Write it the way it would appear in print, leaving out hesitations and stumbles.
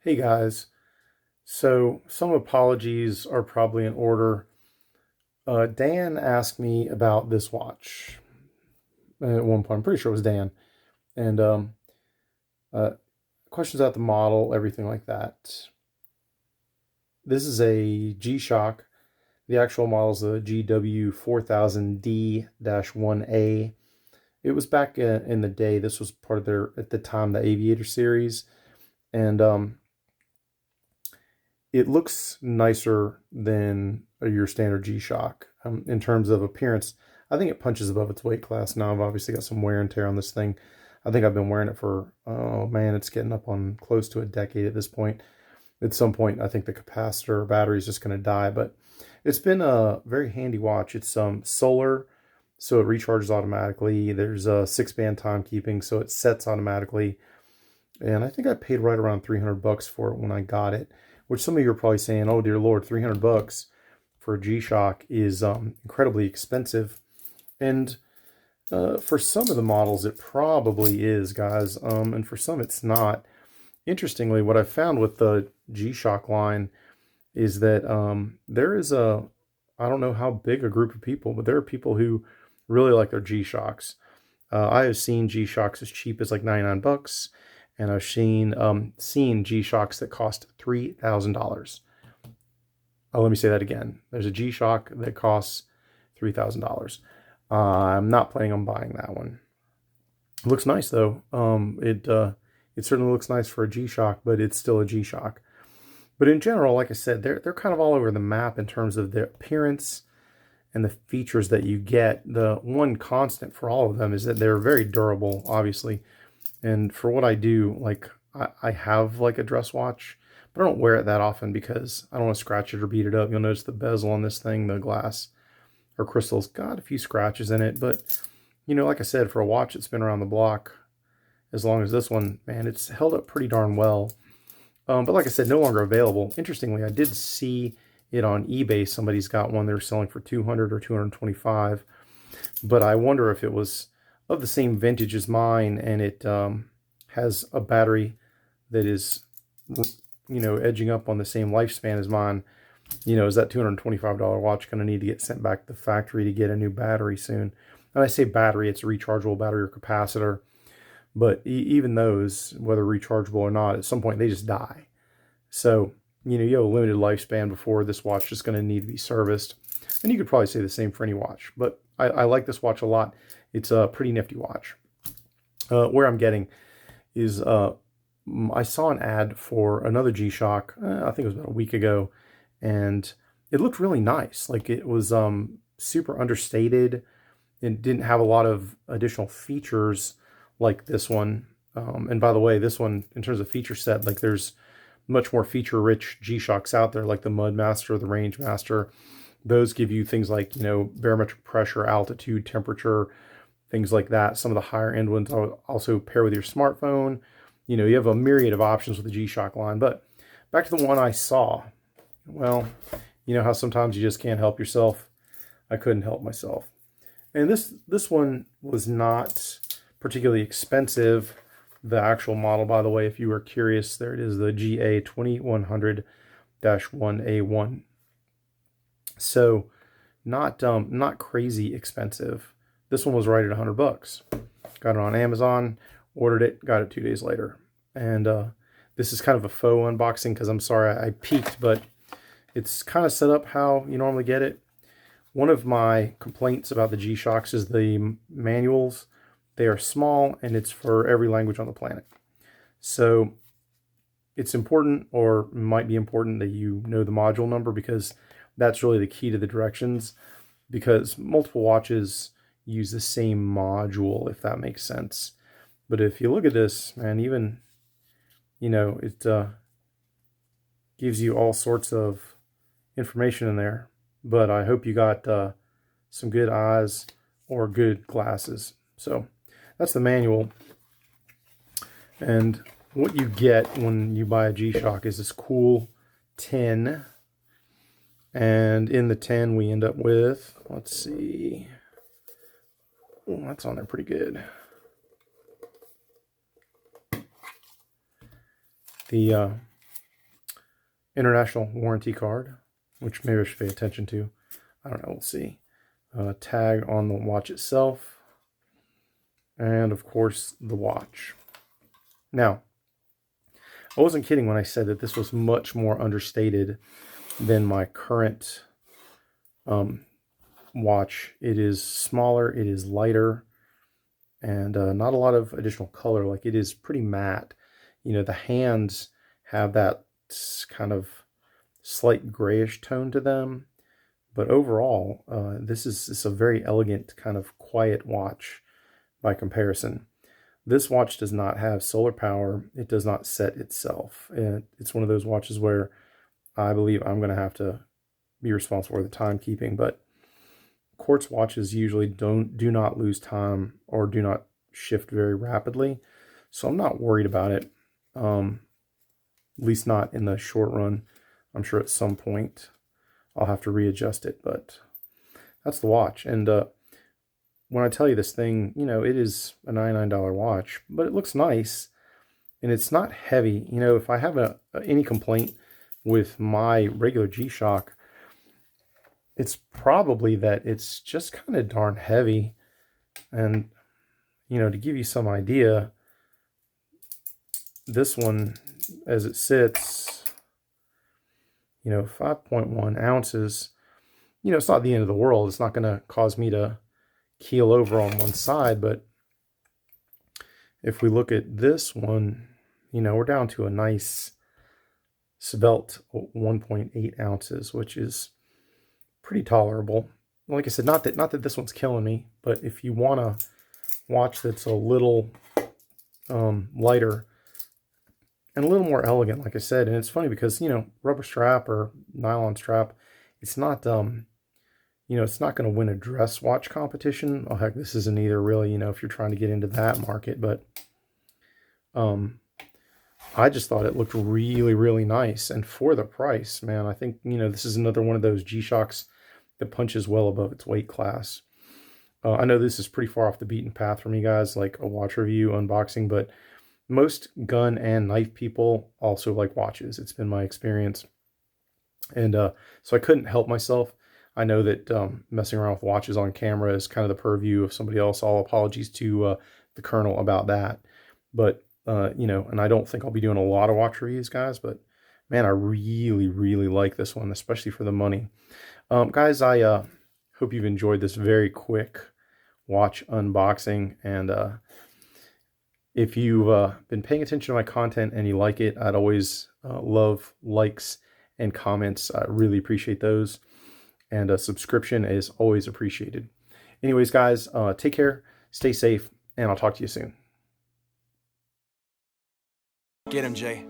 Hey guys, so some apologies are probably in order. Dan asked me about this watch at one point. I'm pretty sure it was Dan, and uh, questions about the model, everything like that. This is a G-Shock. The actual model is a GW4000D-1A. It was back in the day. This was part of their, at the time, the Aviator series, and it looks nicer than your standard G-Shock in terms of appearance. I think it punches above its weight class now. I've obviously got some wear and tear on this thing. I think I've been wearing it for, oh man, it's getting up on close to a decade at this point. At some point, I think the capacitor or battery is just going to die, but it's been a very handy watch. It's solar, so it recharges automatically. There's a 6-band timekeeping, so it sets automatically. And I think I paid right around 300 bucks for it when I got it, which some of you are probably saying, oh dear Lord, 300 bucks for a G-Shock is incredibly expensive. And for some of the models, it probably is, guys. And for some, it's not. Interestingly, what I found with the G-Shock line is that there is I don't know how big a group of people, but there are people who really like their G-Shocks. I have seen G-Shocks as cheap as like 99 bucks. And I've seen G-Shocks that cost $3,000. Oh, let me say that again. There's a G-Shock that costs $3,000. I'm not planning on buying that one. It looks nice though. It certainly looks nice for a G-Shock, but it's still a G-Shock. But in general, like I said, they're kind of all over the map in terms of their appearance and the features that you get. The one constant for all of them is that they're very durable, obviously. And for what I do, like I have like a dress watch, but I don't wear it that often because I don't want to scratch it or beat it up. You'll notice the bezel on this thing, the glass or crystal's got a few scratches in it. But, you know, like I said, for a watch that's been around the block as long as this one, man, it's held up pretty darn well. But like I said, no longer available. Interestingly, I did see it on eBay. Somebody's got one they're selling for 200 or 225. But I wonder if it was of the same vintage as mine, and it has a battery that is, you know, edging up on the same lifespan as mine. You know, is that $225 watch going to need to get sent back to the factory to get a new battery soon? And I say battery, it's a rechargeable battery or capacitor. But even those, whether rechargeable or not, at some point they just die. So, you know, you have a limited lifespan before this watch is going to need to be serviced. And you could probably say the same for any watch. But I like this watch a lot. It's a pretty nifty watch. Where I'm getting is I saw an ad for another G-Shock, I think it was about a week ago, and it looked really nice. Like it was super understated. It didn't have a lot of additional features like this one. And by the way, this one, in terms of feature set, like there's much more feature-rich G-Shocks out there, like the Mudmaster, the Rangemaster. Those give you things like, you know, barometric pressure, altitude, temperature, things like that. Some of the higher end ones also pair with your smartphone. You know, you have a myriad of options with the G-Shock line. But back to the one I saw. Well, you know how sometimes you just can't help yourself. I couldn't help myself. And this one was not particularly expensive. The actual model, by the way, if you were curious, there it is, the GA2100-1A1. So not crazy expensive. This one was right at 100 bucks. Got it on Amazon, ordered it, got it 2 days later. And this is kind of a faux unboxing because I'm sorry I peeked, but it's kind of set up how you normally get it. One of my complaints about the G-Shocks is the manuals. They are small and it's for every language on the planet. So it's important, or might be important, that you know the module number, because that's really the key to the directions, because multiple watches use the same module, if that makes sense. But if you look at this, man, even, you know, it gives you all sorts of information in there. But I hope you got some good eyes or good glasses. So that's the manual. And what you get when you buy a G-Shock is this cool tin. And in the tin we end up with, let's see. Oh, that's on there pretty good. The international warranty card, which maybe I should pay attention to. I don't know, we'll see. Tag on the watch itself, and of course the watch. Now, I wasn't kidding when I said that this was much more understated than my current watch. It is smaller, it is lighter, and not a lot of additional color. Like, it is pretty matte. You know, the hands have that kind of slight grayish tone to them, but overall, this is a very elegant, kind of quiet watch by comparison. This watch does not have solar power. It does not set itself. It's one of those watches where I believe I'm going to have to be responsible for the timekeeping, but quartz watches usually do not lose time or do not shift very rapidly, so I'm not worried about it, at least not in the short run. I'm sure at some point I'll have to readjust it, but that's the watch. And when I tell you this thing, you know, it is a $99 watch, but it looks nice and it's not heavy. You know, if I have any complaint with my regular G-Shock, it's probably that it's just kind of darn heavy. And, you know, to give you some idea, this one, as it sits, you know, 5.1 ounces, you know, it's not the end of the world. It's not going to cause me to keel over on one side, but if we look at this one, you know, we're down to a nice svelte 1.8 ounces, which is pretty tolerable. Like I said, not that this one's killing me, but if you want a watch that's a little lighter and a little more elegant, like I said, and it's funny because, you know, rubber strap or nylon strap, it's not you know, it's not going to win a dress watch competition. Oh, heck, this isn't either, really, you know, if you're trying to get into that market. But I just thought it looked really, really nice. And for the price, man, I think, you know, this is another one of those G-Shocks that punches well above its weight class. I know this is pretty far off the beaten path for me, guys, like a watch review, unboxing, but most gun and knife people also like watches. It's been my experience. And so I couldn't help myself. I know that messing around with watches on camera is kind of the purview of somebody else. All apologies to the Colonel about that. But, you know, and I don't think I'll be doing a lot of watch reviews, guys. But, man, I really, really like this one, especially for the money. Guys, I hope you've enjoyed this very quick watch unboxing. And if you've been paying attention to my content and you like it, I'd always love likes and comments. I really appreciate those. And a subscription is always appreciated. Anyways, guys, take care, stay safe, and I'll talk to you soon. Get him, Jay.